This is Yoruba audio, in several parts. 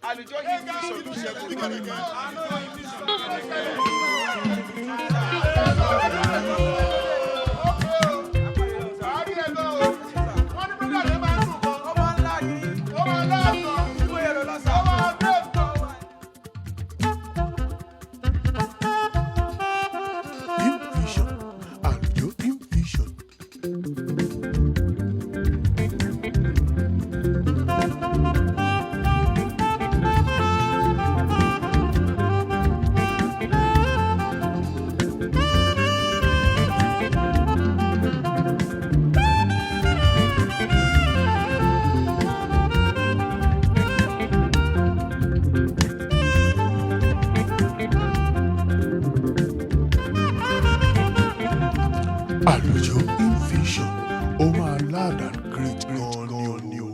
AlujoHymn Vision. Oh my Lord, and great God, you knew.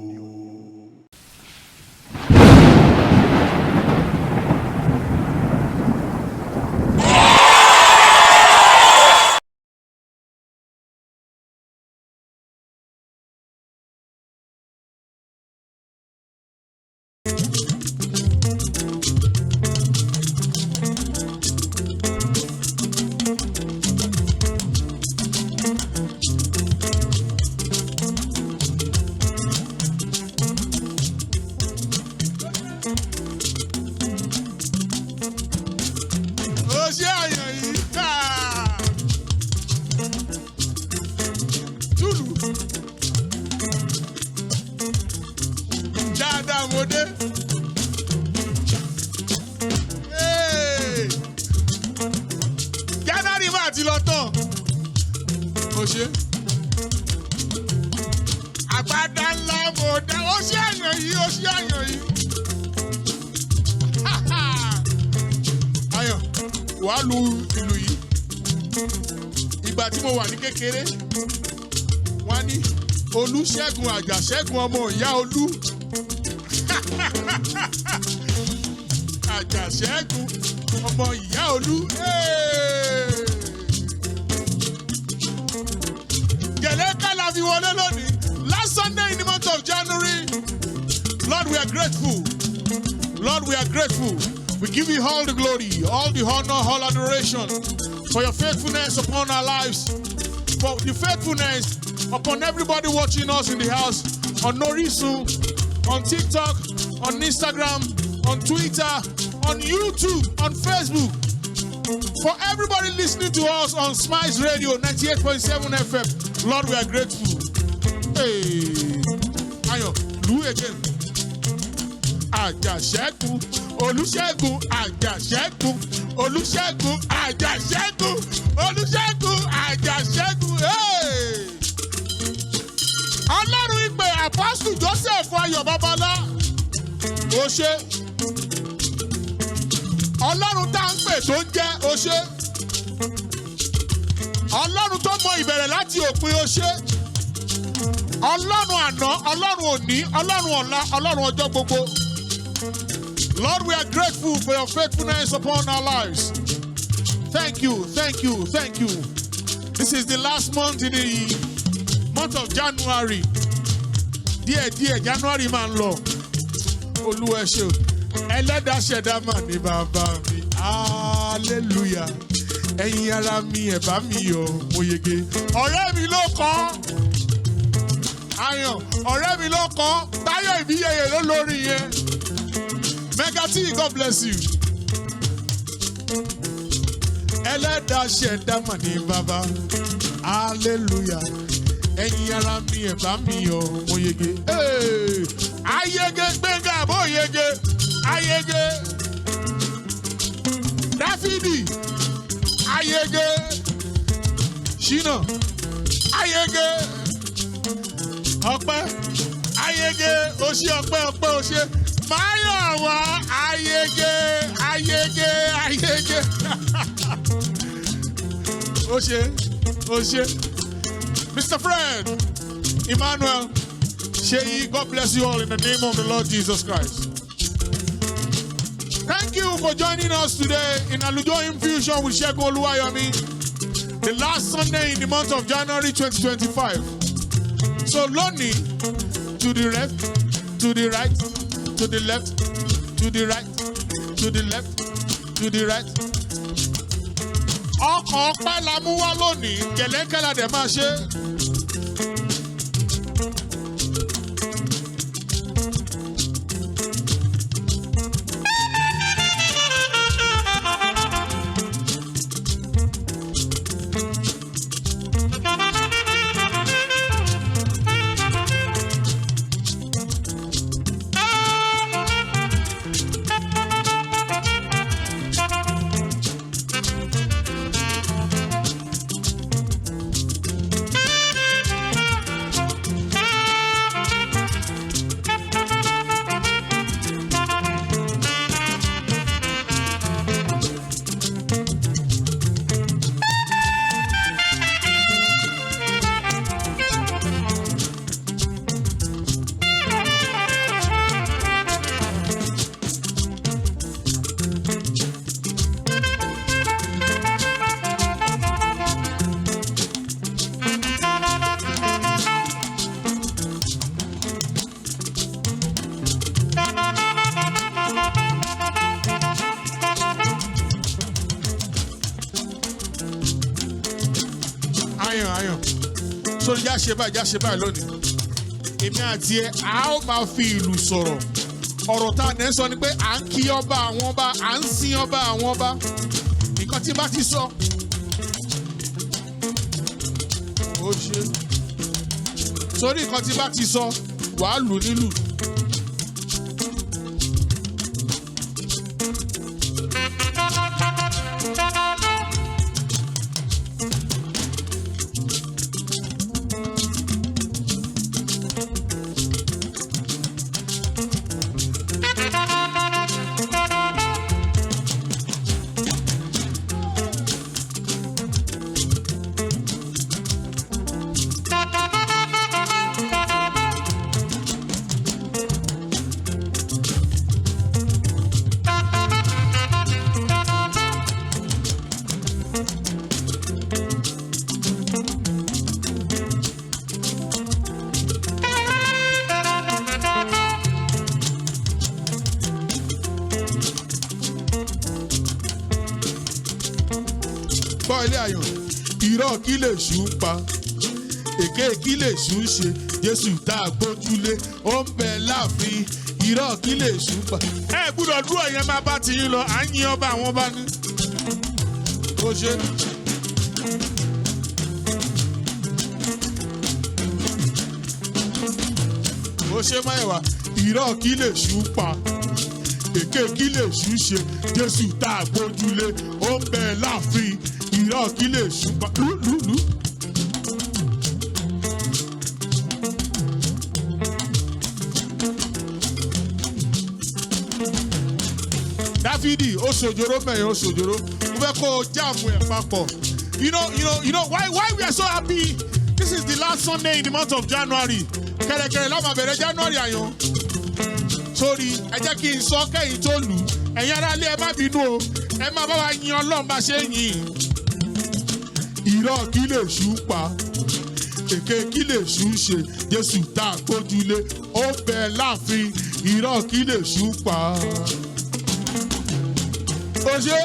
Segun àjà Segun ọmọ ìyá Olú. Àjà Segun ọmọ ìyá Olú. Gẹ̀lẹ́kà la fi wọlé lónìí. Last Sunday in the month of January. Lord, we are grateful. Lord, we are grateful. We give you all the glory, all the honor, all adoration for your faithfulness upon our lives. For the faithfulness upon everybody watching us in the house, on Norisu, on TikTok, on Instagram, on Twitter, on YouTube, on Facebook. For everybody listening to us on Smiles Radio 98.7 FM, Lord, we are grateful. Hey, Ayo, do it again. Àjà Segun, Olúṣẹ́gun, Àjà Segun, Olúṣẹ́gun, Àjà Segun, Olúṣẹ́gun, Àjà Segun. Hey! Ọlọ́run ìpè Apostle Joseph Ayọ̀ Babalá. Ó ṣé. Ọlọ́run tá ń pè tó ń jẹ́ ó ṣé. Ọlọ́run tó mọ ìbẹ̀rẹ̀ láti òpin ó ṣé. Ọlọ́run àná, Ọlọ́run òní, Ọlọ́run ọ̀la, Ọlọ́run ọjọ́ gbogbo. Lord, we are grateful for your faithfulness upon our lives. Thank you, thank you, thank you. This is the last month in the month of January. Dear, January man lọ. Olúwa ẹ ṣé. Ẹlẹ́dàá ṣẹ̀dá mà ní bàbá mi. Hallelujah. Ẹ̀yin ara mi ẹ bá mi yọ̀ mo yege. Ọ̀rẹ́ mi ló kọ. Ayọ̀, ọ̀rẹ́ mi ló kọ. Táyọ̀ Ìbíyẹyẹ ló lórí yẹn. Mega T, God bless you. Ẹlẹ́dàá ṣẹ̀dá mà ní bàbá. Hallelujah. Ẹ̀yin ara mi ẹ bá mi yọ̀ mo yege. Ayege Gbénga bó yege. Ayege. Dáfídì. Ayege. Ṣínà. Ayege. Ọpẹ́. Ayege. Oṣé ọpẹ́ ọpẹ́ oṣé. Máyọ̀wá. Ayege. Ayege. Ayege. Oṣé. Oṣé. Mr. Fred, Emmanuel, Sheyi, God bless you all in the name of the Lord Jesus Christ. Thank you for joining us today in AlujoHymn Fusion with Segun Oluwayomi, the last Sunday in the month of January 2025. So, Lonnie, to the left, to the right, to the left, to the right, to the left, to the right. Ọkọ̀ ọpẹ́ la mú wá lónìí, kẹ̀lẹ́kẹ̀ la dẹ̀ máa ṣe. Sórí jáṣe báyìí lónìí. Èmi àti ẹ, a ó máa fi ìlú sọ̀rọ̀. Ọ̀rọ̀ tá a nẹ́ sọ ni pé à ń kí ọba àwọn ọba, à ń sin ọba àwọn ọba. Nǹkan tí bá ti sọ. Ó ṣe. Sórí nǹkan tí bá ti sọ, wàá lù nílù. Ilé ayọ̀ irọ́ kí lè ṣú pa èké kí lè ṣú ṣe Jésù tá a gbójúlé ó ń bẹ láàfin irọ́ kí lè ṣú pa. Ẹ gbúdọ̀ dúró yẹn máa bá ti yín lọ à ń yin ọba àwọn ọba ní. Ó ṣe. Ó ṣe Máyọ̀wá irọ́ kí lè ṣú pa èké kí lè ṣú ṣe Jésù tá a gbójúlé ó ń bẹ láàfin. Irọ́ kí lè ṣùgbọ́n lúlúlú. Dáfídì ó ṣòjòrò mẹ́yìn ó ṣòjòrò. Mo fẹ́ kó o jáàmù ẹ̀ papọ̀. You know why we are so happy? This is the last Sunday in the month of January. Kẹ̀rẹ̀kẹ̀rẹ̀ la máa bẹ̀rẹ̀ January àyàn. Sórí ẹ jẹ́ kí n sọ kẹ́yìn tó lù. Ẹ̀yin aráalé ẹ má bínú o. Ẹ má bá wa yin Ọlọ́run bá ṣe ń yìn. Irọ́ kí lè ṣú pa èké kí lè ṣú ṣe Jésù tá a gbójúlé ó bẹ láàfin irọ́ kí lè ṣú pa. Ó ṣe.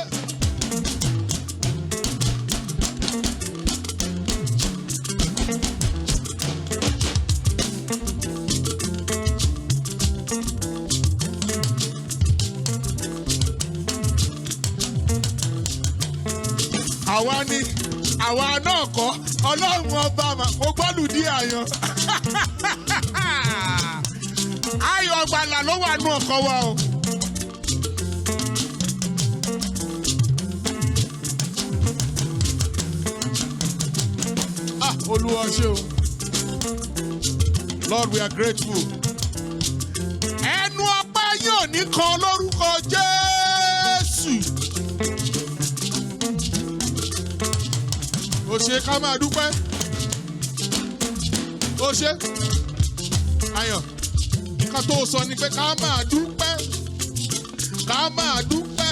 Àwa náà kọ́ Ọlọ́run ọba mo gbọ́dù dí àyàn. Ayọ̀ ọ̀gbàlà ló wà nú ọkọ̀ wa o. Olúwa ṣé o. Lord, we are grateful. Ẹnu ọpẹ́ yóò ní kan lórúkọ Jésù. Ó ṣe ká máa dúpẹ́. Ó ṣe. Ayọ̀, nǹkan tó sọ ni pé ká máa dúpẹ́. Ká máa dúpẹ́.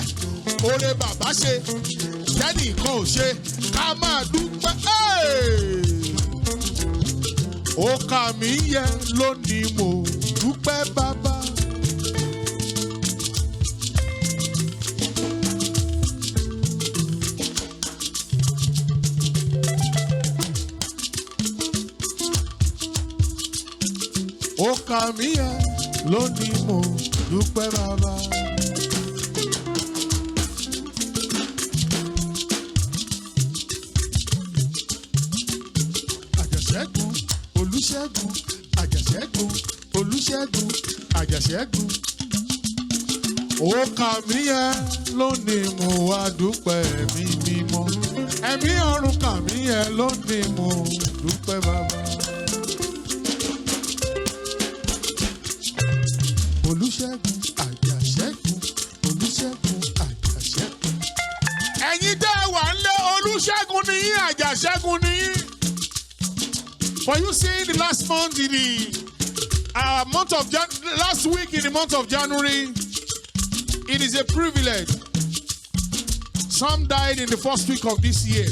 Oore bàbá ṣe. Tẹ́nìkan ò ṣe. Ká máa dúpẹ́. Ó kà mí yẹ lónìí mo dúpẹ́ bàbá. kà mí yẹn lónìí mo dúpẹ́ bàbá. Àjàṣẹ́gun Olúṣẹ́gun Àjàṣẹ́gun Olúṣẹ́gun Àjàṣẹ́gun. Ó kà mí yẹn lónìí mo wá dúpẹ́ ẹ̀mí mímọ́. Ẹ̀mí ọ̀run kà mí yẹn lónìí mo dúpẹ́ bàbá. Olúṣẹ́gun Àjàṣẹ́gun Olúṣẹ́gun Àjàṣẹ́gun. Ẹ̀yin tẹ́ ẹ wà ń lé Olúṣẹ́gun ni yín Àjàṣẹ́gun ni yín. For you saying the last month in the last week in the month of January, it is a privilege. Some died in the first week of this year.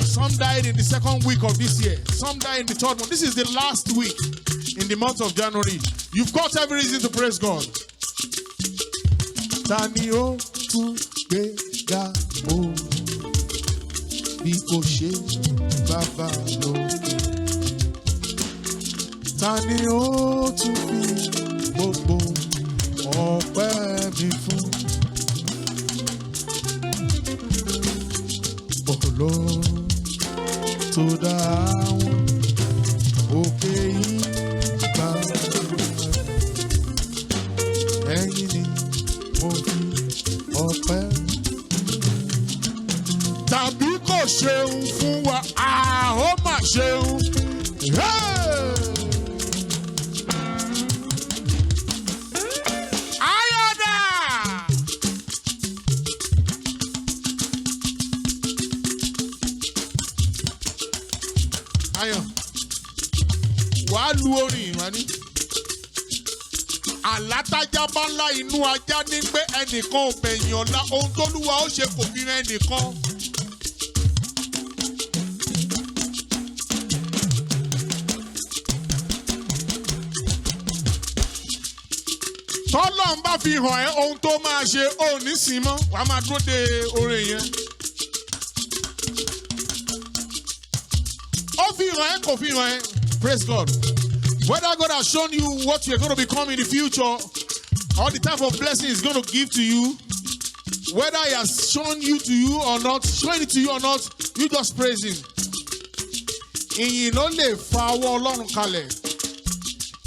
Some died in the second week of this year. Some died in the third one. This is the last week in the month of January. You've got every reason to praise God. Tani o tu gbega o bí kò ṣe bàbá lókè. Tani o tu fi gbogbo ọpẹ́ mi fún. Olóò tó dá àwọn òkè yìí bá. Ẹ̀yin ni mo fi ọpẹ́. Tàbí kò ṣeun fún wa, ó mà ṣeun. Ayọ̀dà! Ayọ̀, wàá lu orin ìwádìí. Àlátájá bá ńlá inú ajá ní pé ẹnìkan ò bẹ̀yìn ọ̀la ohun t'Olúwa ó ṣe kò fi rán ẹnìkan. Tọ́lọ́run bá fi hàn ẹ́ ohun tó máa ṣe ó ní sìn mọ́, wàá máa dúró de orin yẹn. Ó fi hàn ẹ́ kò fi hàn ẹ́, praise God. Whether God has shown you what you're going to become in the future or the type of blessing He's going to give to you, whether He has shown you to you or not, showing it to you or not, you just praise Him. Ìyìn ló lè fa ọwọ́ Ọlọ́run kalẹ̀.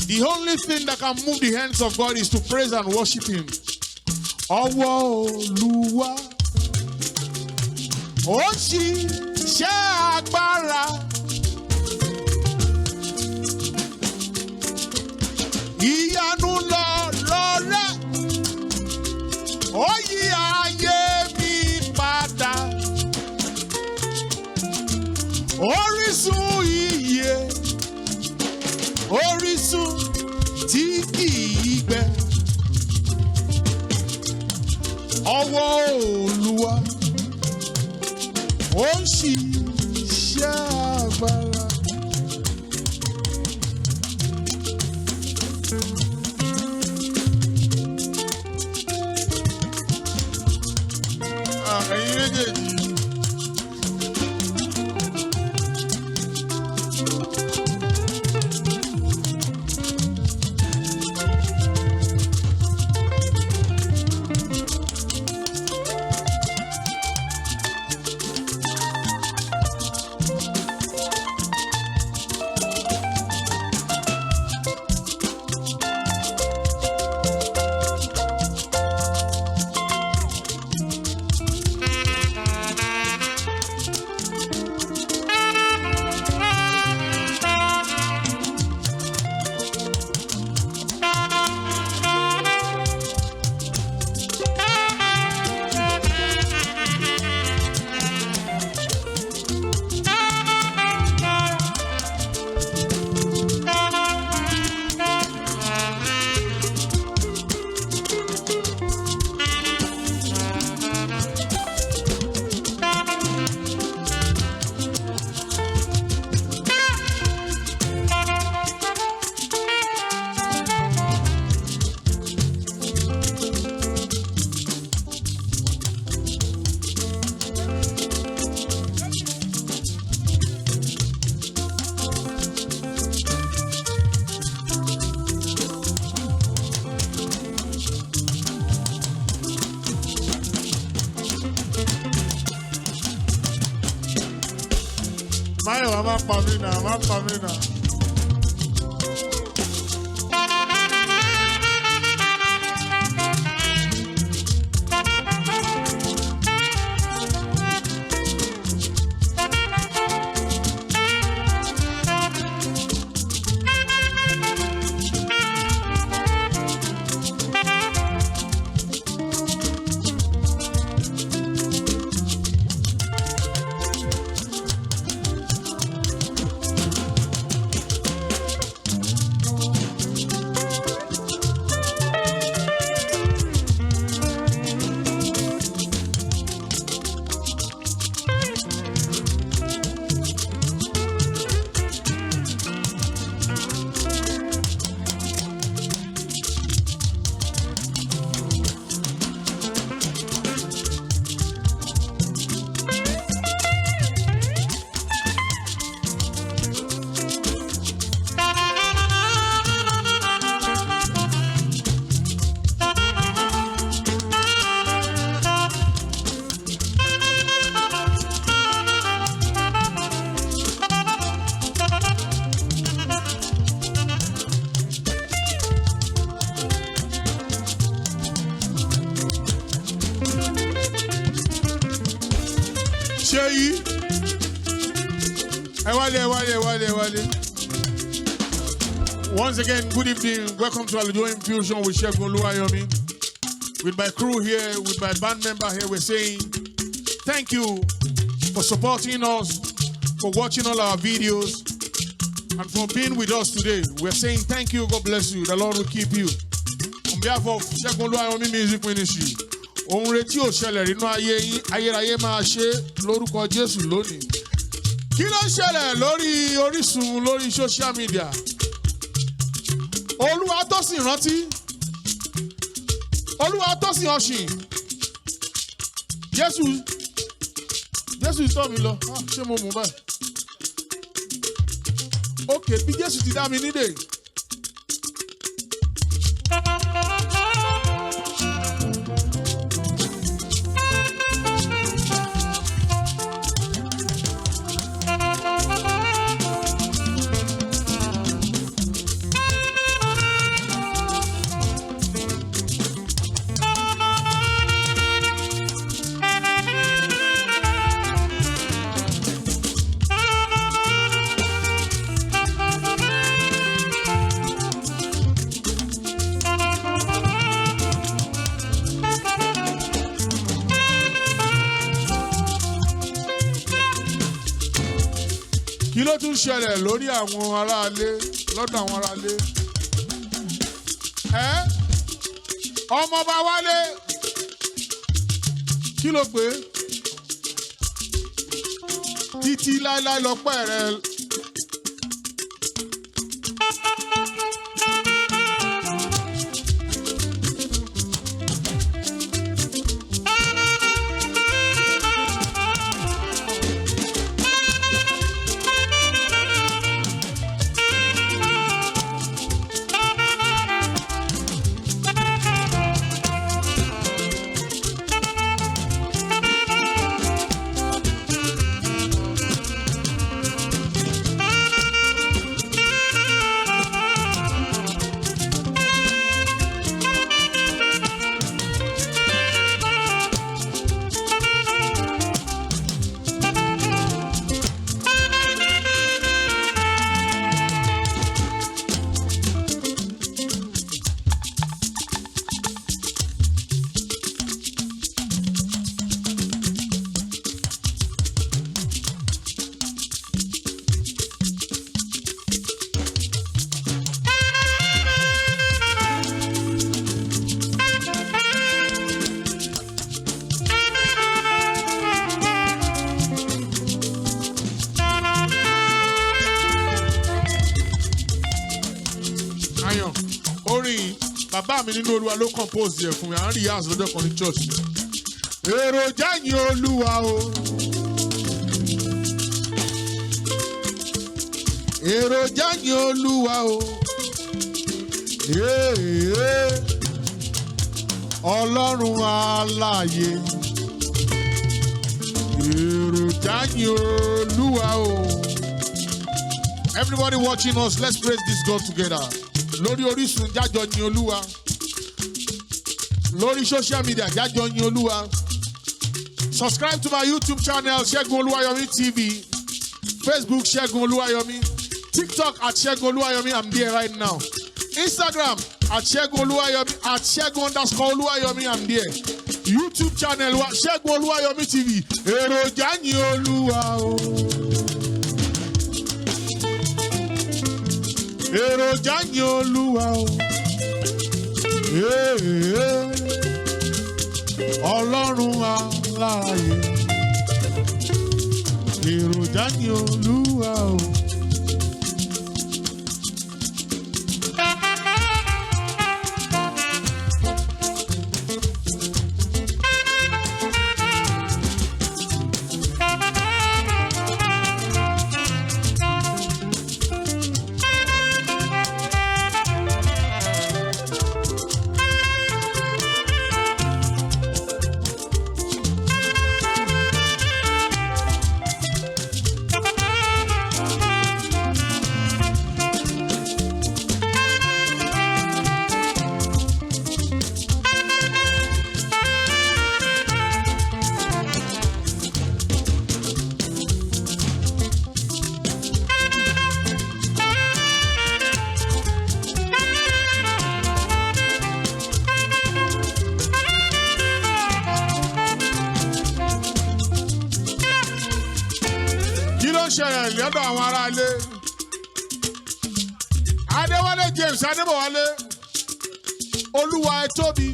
The only thing that can move the hands of God is to praise and worship Him. Ọwọ́ Olúwa ó ṣiṣẹ́ agbára. Ìyanu lọ́rẹ́, ó yí ayé mi padà. Orísun ìyè, orísun tí kìí gbẹ. Ọwọ́ Olúwa ó ń ṣiṣẹ́ agbára. Ẹ̀yin méjèèjì. Máyọ̀wá má pa mí náà, má pa mí náà. Once again, good evening. Welcome to AlujoHymn Fusion with Segun Oluwayomi. With my crew here, with my band member here, we're saying thank you for supporting us, for watching all our videos, and for being with us today. We're saying thank you, God bless you, the Lord will keep you. On behalf of Segun Oluwayomi Music Ministry, ohun retí ó ṣẹlẹ̀ nínú ayé yín, ayérayé máa ṣe lórúkọ Jésù lónìí. Kí ló ń ṣẹlẹ̀ lórí Orísun, lórí social media? Olúwatósìn rántí, Olúwatósìn ọ̀sìn, Jésù tọ́ mi lọ, ṣé mo mú báyìí? Okay, bí Jésù ti dá mi nídè. Kí ló tún ṣẹlẹ̀ lórí àwọn aráalé, lọ́dọ̀ àwọn aráalé? Ọmọọba Wálé, kí ló pé? Títí láíláí lọ́pẹ́ rẹ̀. Bàbá mi nínú Olúwa ló compose yẹ fún mi, à ń rí yàtọ̀ lọ́jọ́ kan ní church. Èròjà yìn Olúwa o. Èròjà yìn Olúwa o. Ọlọ́run alààyè. Èròjà yìn Olúwa o. Everybody watching us, let's praise this God together. Lórí Orísun, jájọ yin Olúwa. Lórí social media, jájọ yin Olúwa. Subscribe to my YouTube channel, Segun Oluwayomi TV. Facebook, Segun Oluwayomi. TikTok at Segun Oluwayomi, I'm there right now. Instagram at Segun Oluwayomi, at Segun_Oluwayomi, I'm there. YouTube channel, Segun Oluwayomi TV. Èròjà yin Olúwa o. Èròjà yin Olúwa o. Ọlọ́run aláàyè. Èròjà yin Olúwa o. Ṣẹlẹ̀ lọ́dọ̀ àwọn ará ilé. Adéwálé James Adébọ̀wálé. Olúwa ẹ tóbi.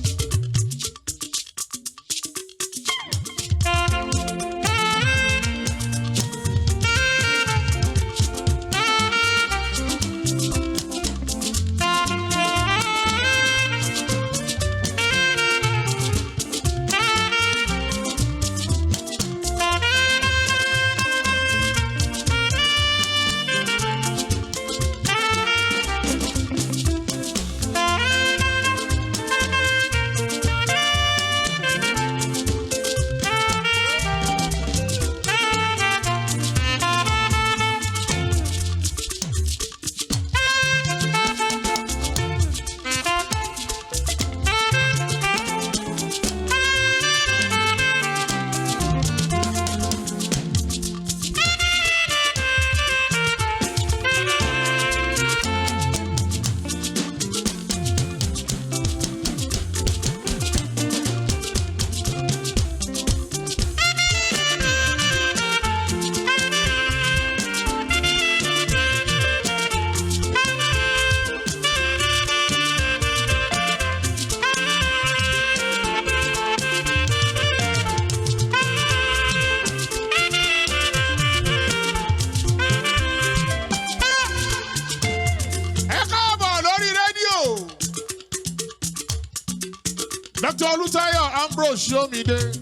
Dr. Oluwayomi Ambrose show me there.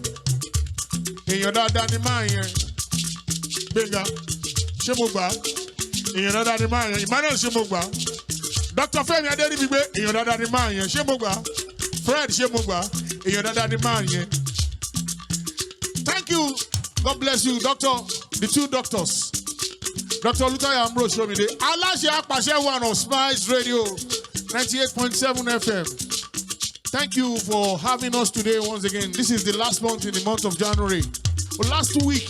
Èèyàn dáadáa ni máa yẹn. Gbénga, ṣé mo gbà? Èèyàn dáadáa ni máa yẹn. Emmanuel ṣé mo gbà? Dr. Fẹ́mi Adéríbigbé, èèyàn dáadáa ni máa yẹn. Ṣé mo gbà? Fred ṣé mo gbà? Èèyàn dáadáa ni máa yẹn. Thank you. God bless you, Doctor. The two doctors. Dr. Oluwayomi Ambrose show me there. Aláṣẹ apàṣẹ one of Spice Radio 98.7 FM. Thank you for having us today once again. This is the last month in the month of January. Or last week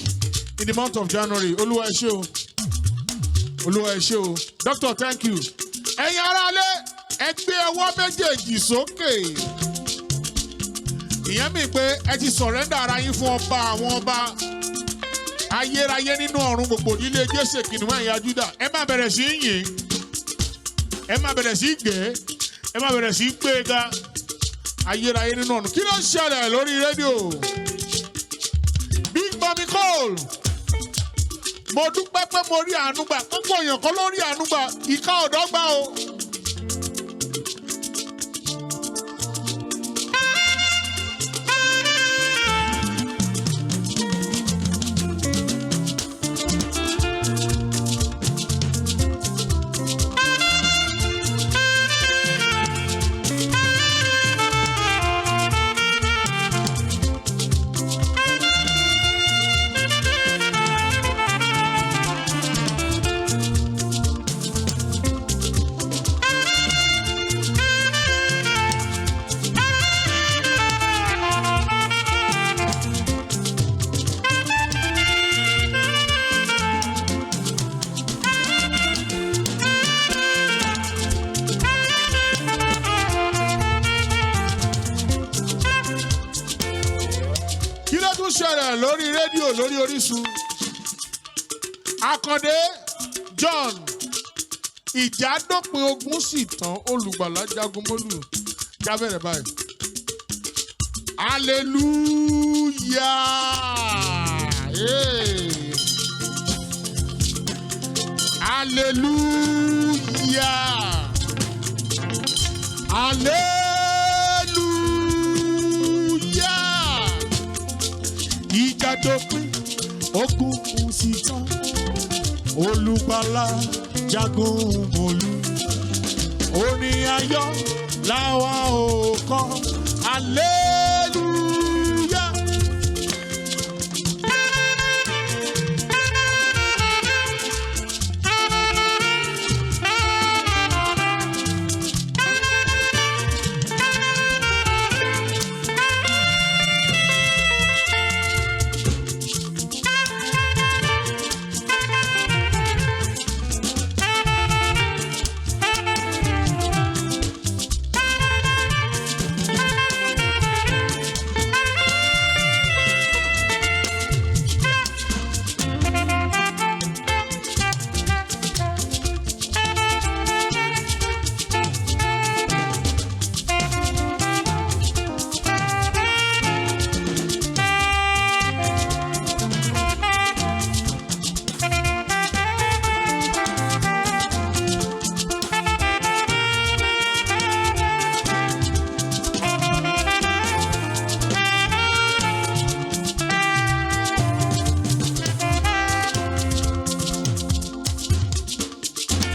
in the month of January. Oluwa ẹ ṣé o. Oluwa ẹ ṣé o. Doctor, thank you. Ẹ̀yin aráalé, ẹ gbé ọwọ́ méjèèjì sókè. Ìyẹn mi pé ẹ ti surrender ara yín fún ọba àwọn ọba. Ayérayé nínú ọ̀run gbogbo nílé Jésè kìnìún ẹ̀yà Júdà. Ẹ má bẹ̀rẹ̀ sí yìn. Ẹ má bẹ̀rẹ̀ sí gbé. Ẹ má bẹ̀rẹ̀ sí gbéga. Ayérayé nínú ọ̀run. Kí ló ń ṣẹlẹ̀ lórí rédíò? Big Mami Cole. Mo dúpẹ́ pé mo rí àánú gbà. Gbogbo èèyàn kan ló rí àánú gbà. Ìka ọ̀dọ́ gbà o. tún ṣẹlẹ̀ lórí rédíò lórí Orísun? Àkàndé John ìjà dópin ogun sì tán olùgbàlà jagun mólú jábẹ̀rẹ̀ báyìí. Hallelujah. Hey. Hallelujah. Hallelujah. Ìjà dópin ogun sì tán olùgbàlà jagun mólú. Orin ayọ̀ làwa ò kọ. Hallelujah.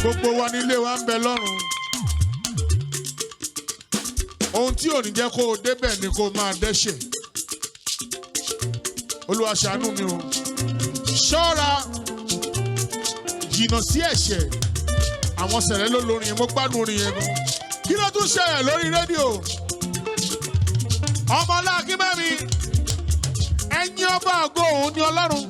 Gbogbo wa nílé wa ń bẹ lọ́run. Ohun tí ò ní jẹ́ kó o débẹ̀ ni kó o máa dẹ́ṣẹ̀. Olúwa ṣàánú mi o. Ṣọ́ra jìnnà sí ẹ̀ṣẹ̀. Àwọn sẹ̀rẹ̀ ló lórin yẹn, mo gbádùn orin yẹn gan. Kí ló tún ṣẹlẹ̀ lórí rédíò? Ọmọlá Akínbẹ́mi, ẹ̀yin ọba ògo òun ni Ọlọ́run.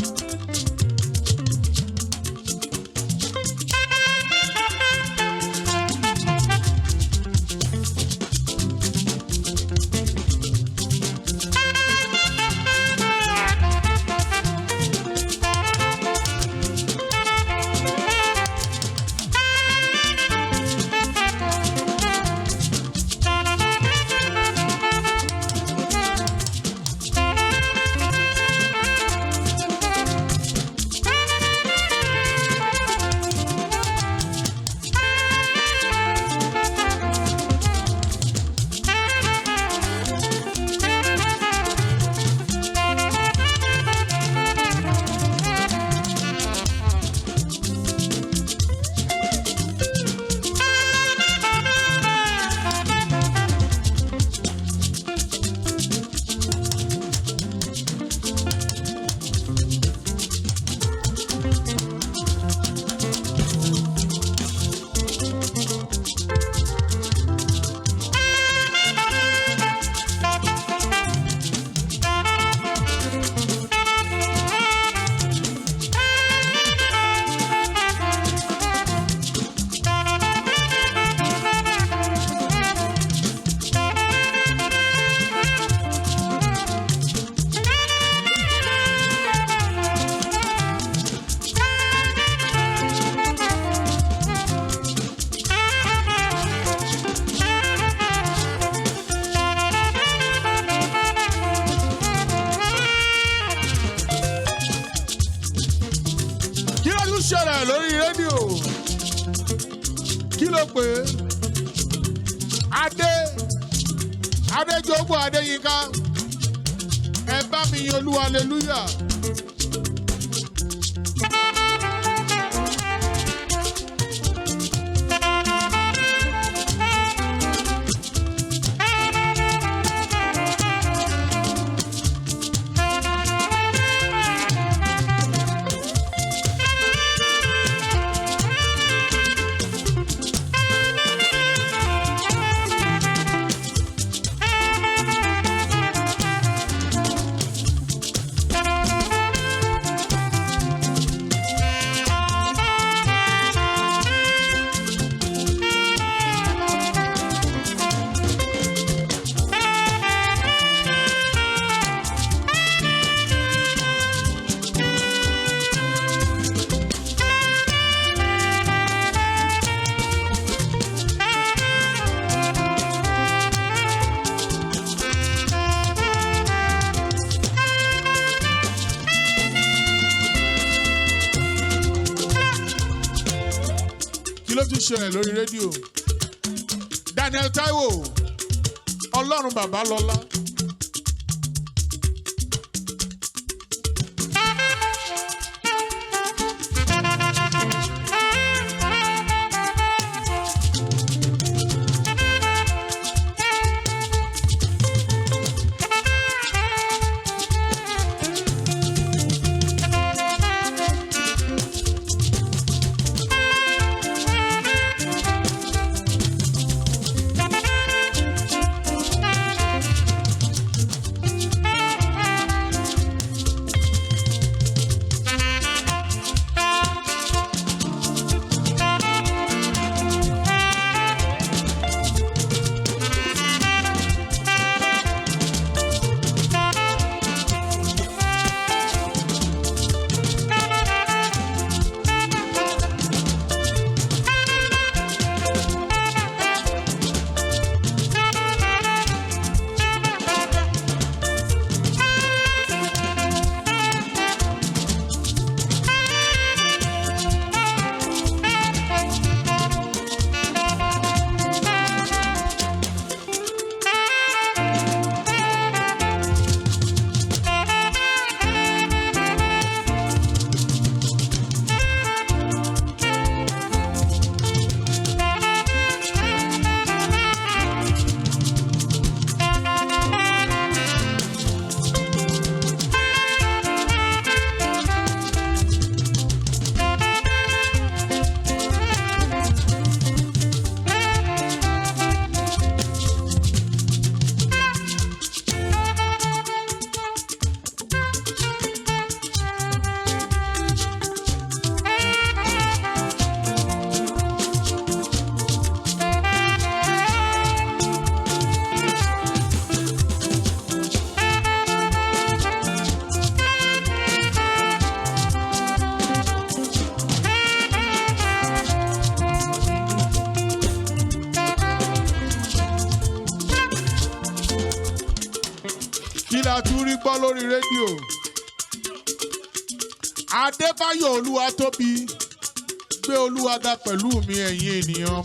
ṣẹlẹ̀ lórí rédíò kí ló pè é Adéjogbo Adéyínká ẹ bá mi yin Olúwa hallelujah. ṣẹlẹ̀ lórí rédíò. Daniel Taiwo, Ọlọ́run bàbá lọ́lá. Turi gbọ́ lórí rédíò. Adébáyọ̀ Olúwatóbi gbé Olúwa ga pẹ̀lú mi ẹ̀yin ènìyàn.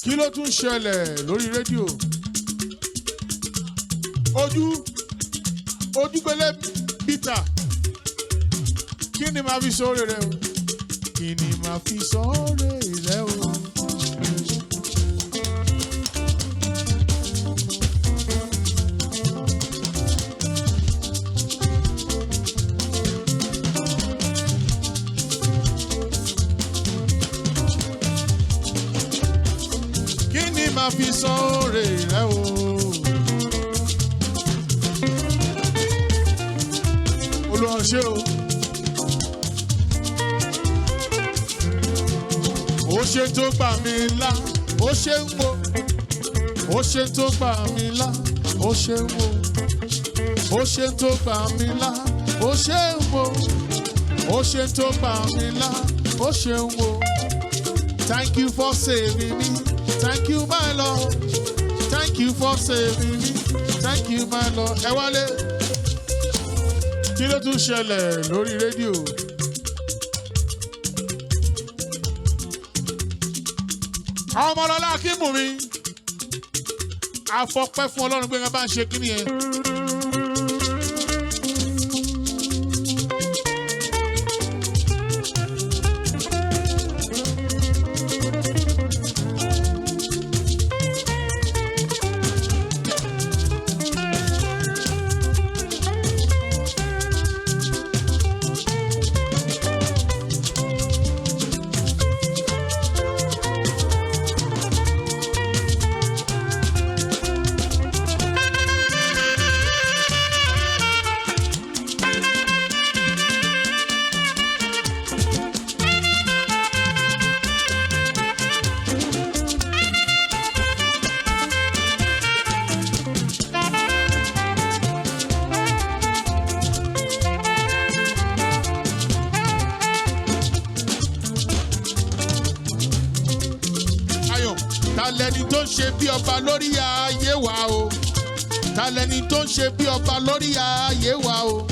Kí ló tún ṣẹlẹ̀ lórí rédíò? Ojúgbélé Peter, kí ni màá fi sóore rẹ o? Kí ni màá fi sóore rẹ o? Máa fi sóore rẹ o. Olúwa ṣé o. Ó ṣe tó gbà mí là, ó ṣe ń wo. Ó ṣe tó gbà mí là, ó ṣe ń wo. Ó ṣe tó gbà mí là, ó ṣe ń wo. Ó ṣe tó gbà mí là, ó ṣe ń wo. Thank you for saving me. Thank you, my Lord. Thank you for saving me. Thank you, my Lord. Ẹ wálé. Kí ló tún ṣẹlẹ̀ lórí rédíò? Àwọn ọmọ ọlọ́lá kí mú mi. Àfọpẹ́ fún Ọlọ́run pé ẹ bá ń ṣe kí nìyẹn. Ta lẹni tó ń ṣe bí ọba lórí ayé wa o. Ta lẹni tó ń ṣe bí ọba lórí ayé wa o.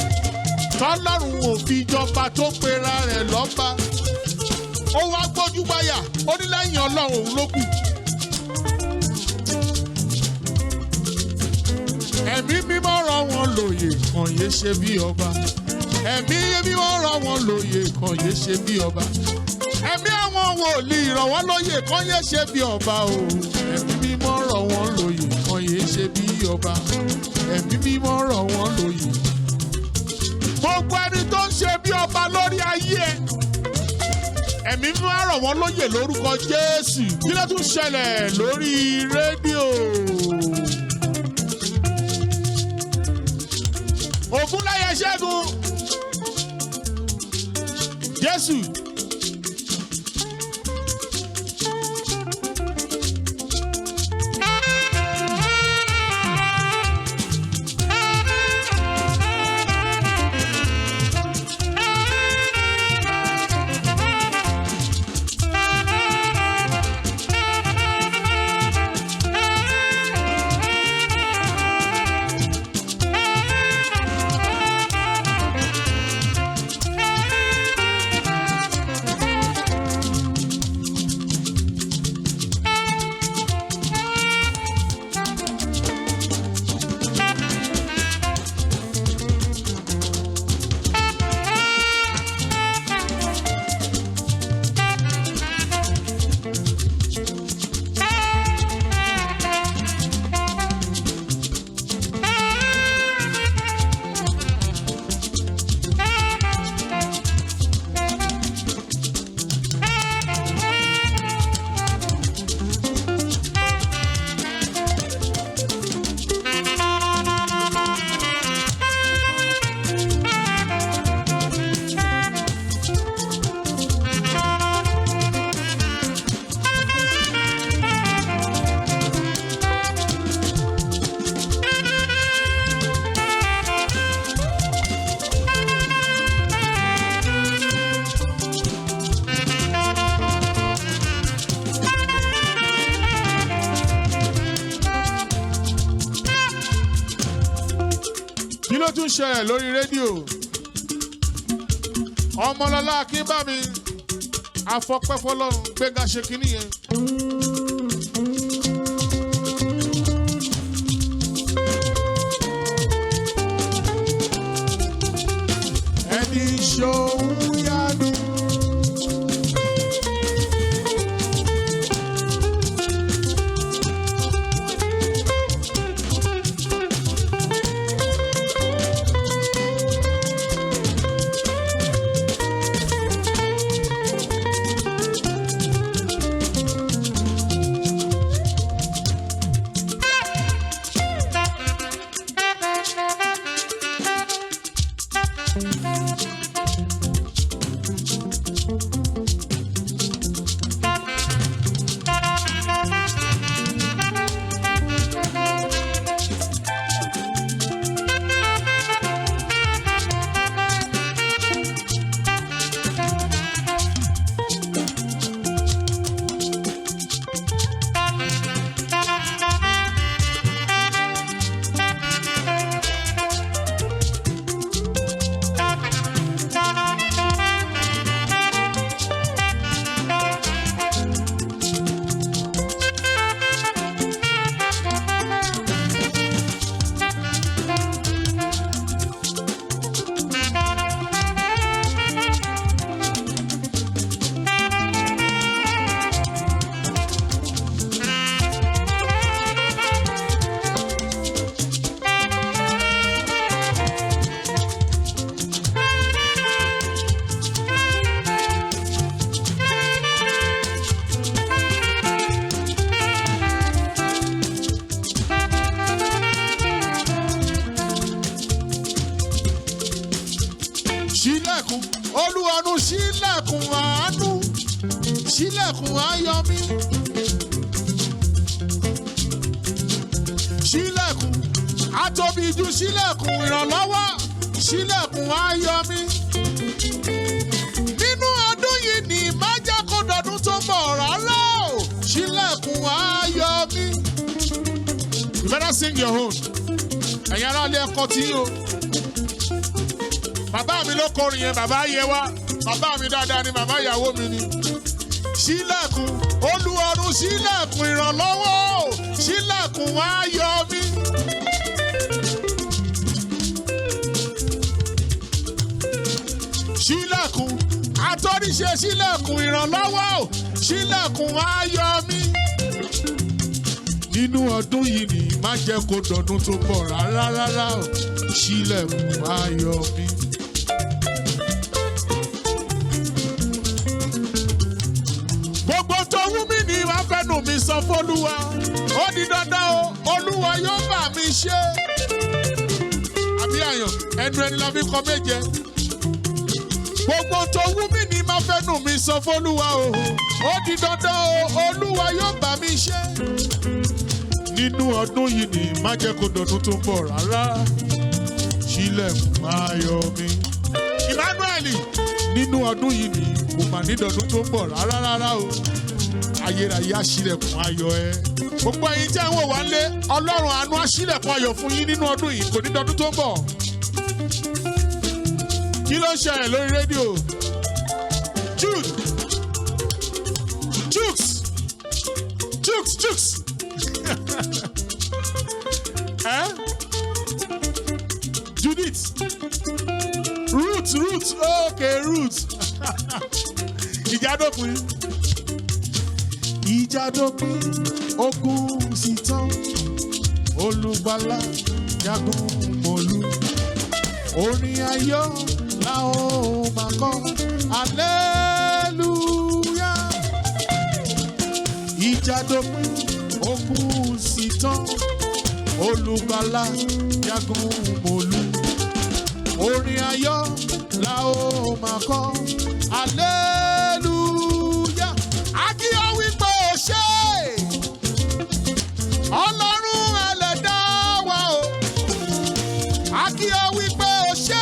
Tọ́lọ́run ò fi jọba tó pera rẹ̀ lọ́ba. Ó wá gbójú gbáyà, ó ní lẹ́yìn Ọlọ́run òun ló kù. Ẹ̀mí mímọ́ rọ̀ wọ́n lóye kàn yé ṣe bí ọba. Ẹ̀mí mímọ́ rọ̀ wọ́n lóye kàn yé ṣe bí ọba. Ẹ̀mí àwọn wòlíì rọ̀ wọ́n lóye kàn yé ṣe bí ọba o. Ẹ̀mí mímọ́ rọ̀ wọ́n lóye kàn yé ṣe bí ọba. Ẹ̀mí mímọ́ rọ̀ wọ́n lóye. Gbogbo ẹni tó ń ṣe bí ọba lórí ayé ẹ̀. Ẹ̀mí mímọ́ rọ̀ wọ́n lóye lórúkọ Jésù. Kí ló tún ṣẹlẹ̀ lórí rédíò? Ògúnláyé Ṣẹ́gun Jésù. Kí ló tún ṣẹlẹ̀ lórí rédíò? Ọmọlọ́lá Akínbámi afọpẹ́fọlọ́run gbéga ṣe kínní yẹn. Ẹni ṣòun yánu. Ṣílẹ̀kùn Olúwarun ṣílẹ̀kùn àánú, ṣílẹ̀kùn ayọ̀ mi. Ṣílẹ̀kùn àtòbíjú, ṣílẹ̀kùn ìrànlọ́wọ́, ṣílẹ̀kùn ayọ̀ mi. Nínú ọdún yìí ni má jẹ́ kó dọdún tó bọ̀ rárá o. Ṣílẹ̀kùn ayọ̀. You better sing your own. Ẹ̀yin ará ilé ẹ̀kọ́ tí o. Bàbá mi ló kọrin yẹn, bàbá yẹ wá. Bàbá mi dáadáa ni, bàbá ìyàwó mi ni. Ṣílẹ̀kùn Olúọ̀run, ṣílẹ̀kùn ìrànlọ́wọ́, ṣílẹ̀kùn ayọ̀ mi. Ṣílẹ̀kùn àtọ́ríṣe, ṣílẹ̀kùn ìrànlọ́wọ́, ṣílẹ̀kùn ayọ̀ mi. Nínú ọdún yìí ni má jẹ́ kó dọ̀dún tó bọ̀ rárá o, ṣílẹ̀kùn ayọ̀ mi. Gbogbo tó wú mi ni wàá fẹ́nu mi sọ f'Olúwa, ó di dandan o, Olúwa yóò bá mi ṣe. Àbí àyàn, ẹnu ẹni la fi kọ méje. Gbogbo tó wú mi ni máa fẹ́nu mi sọ f'Olúwa o, ó di dandan o, Olúwa yóò bá mi ṣe. Nínú ọdún yìí ni má jẹ́ kó dọ̀dún tó ń bọ̀ rárá, ṣílẹ̀kùn ayọ̀ mi. Emmanuel, nínú ọdún yìí ni kò mà ní dọ̀dún tó ń bọ̀ rárá o, ayérayé á ṣílẹ̀kùn ayọ̀ ẹ. Gbogbo ẹ̀yin tí ẹ ń wò wá lé, Ọlọ́run àánú á ṣílẹ̀kùn ayọ̀ fún yín nínú ọdún yìí, kò ní dọ̀dún tó ń bọ̀. Kí ló ń ṣẹlẹ̀ lórí rédíò? Jude, Jukes. Judith, Ruth, okay, Ruth. Ìjádópin, ogun sì tán, olùgbàlà jagun mọ́lú. Orin ayọ̀ la ó máa kọ, hallelujah. Ìjádópin, ogun sì tán, olùgbàlà jagun mọ́lú. Orin ayọ̀ la ó máa kọ, hallelujah. Akíyọ̀ wípé ó ṣe Ọlọ́run ẹlẹ́dàá wa o. Akíyọ̀ wípé ó ṣe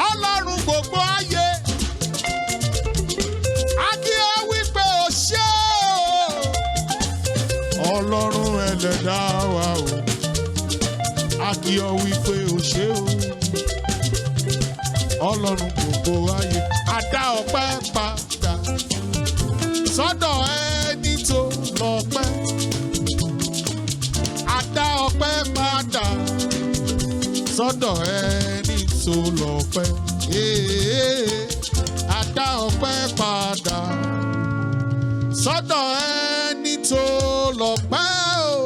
Ọlọ́run gbogbo ayé. Akíyọ̀ wípé ó ṣe Ọlọ́run ẹlẹ́dàá wa o. Akíyọ̀ wípé ó ṣe Ọlọ́run gbogbo ayé. A dá ọpẹ́ padà sọ́dọ̀ ẹni tó lọ́pẹ́. A dá ọpẹ́ padà sọ́dọ̀ ẹni tó lọ́pẹ́. A dá ọpẹ́ padà sọ́dọ̀ ẹni tó lọ́pẹ́ o.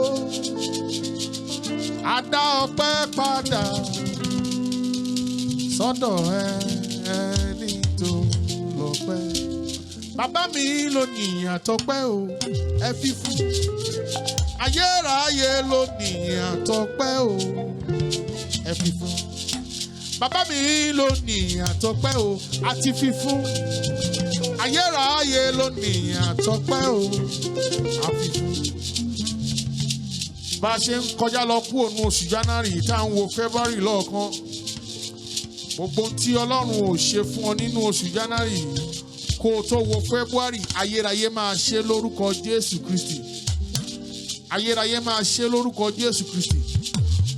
A dá ọpẹ́ padà sọ́dọ̀ ẹni tó lọ́pẹ́. Bàbá mi ló ní àtọ́pẹ́ o, ẹ fi fún. Ayérayé ló ní àtọ́pẹ́ o, ẹ fi fún. Bàbá mi ló ní àtọ́pẹ́ o, a ti fi fún. Ayérayé ló ní àtọ́pẹ́ o, a fi fún. Bá a ṣe ń kọjá lọ kúrò ní oṣù January tá à ń wo February lọ́ọ̀kan. Gbogbo tí Ọlọ́run ò ṣe fún ọ nínú oṣù January kó o tó wo February, ayérayé máa ṣe lórúkọ Jésù Kristi. Ayérayé máa ṣe lórúkọ Jésù Kristi.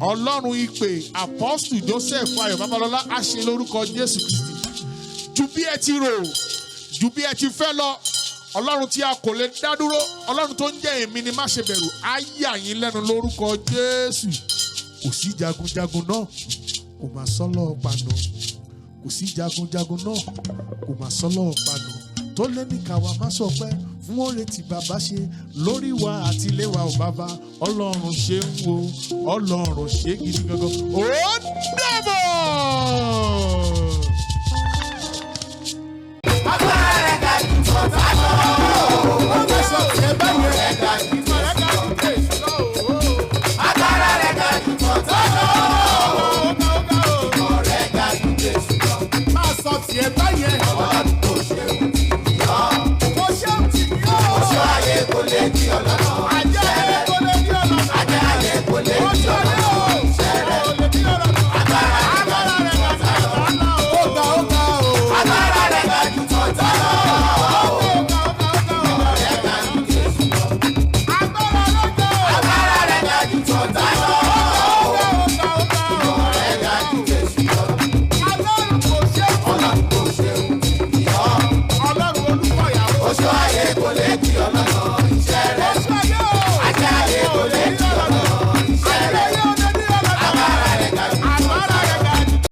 Ọlọ́run ìpè Apostle Joseph Ayọ̀ Babalọ́lá á ṣe lórúkọ Jésù Kristi. Ju bí ẹ ti rò, ju bí ẹ ti fẹ́ lọ. Ọlọ́run tí a kò lè dá dúró, Ọlọ́run tó ń jẹ́ èmi ni má ṣe bẹ̀rù, á yà yín lẹ́nu lórúkọ Jésù. Kò sí jagunjagun náà, kò máa sọ́lọ́ ọ̀pànà. Kò sí jagunjagun náà, kò máa sọ́lọ́ ọ̀pànà. Tó lé ní káwa má sọ pé fún oore tí bàbá ṣe lórí wa àti ilé wa ò bàbá. Ọlọ́run ṣe ń wo, Ọlọ́run ṣe gidi gangan. Ó dàbọ̀. Agbára rẹ̀ ga jù sọ̀tà lọ. Ó fẹ́ sọ tiẹ̀ báyìí rẹ̀ ga jù sọ̀tà lọ. Agbára rẹ̀ ga jù sọ̀tà lọ. Ìmọ̀ rẹ̀ ga jù Jésù lọ. Má sọ tiẹ̀ báyìí. Ọlọ́run kò ṣe òun tì mí yọ. Kò ṣe òun tì mí yọ. Oṣù ayé kò lè di ọ̀la.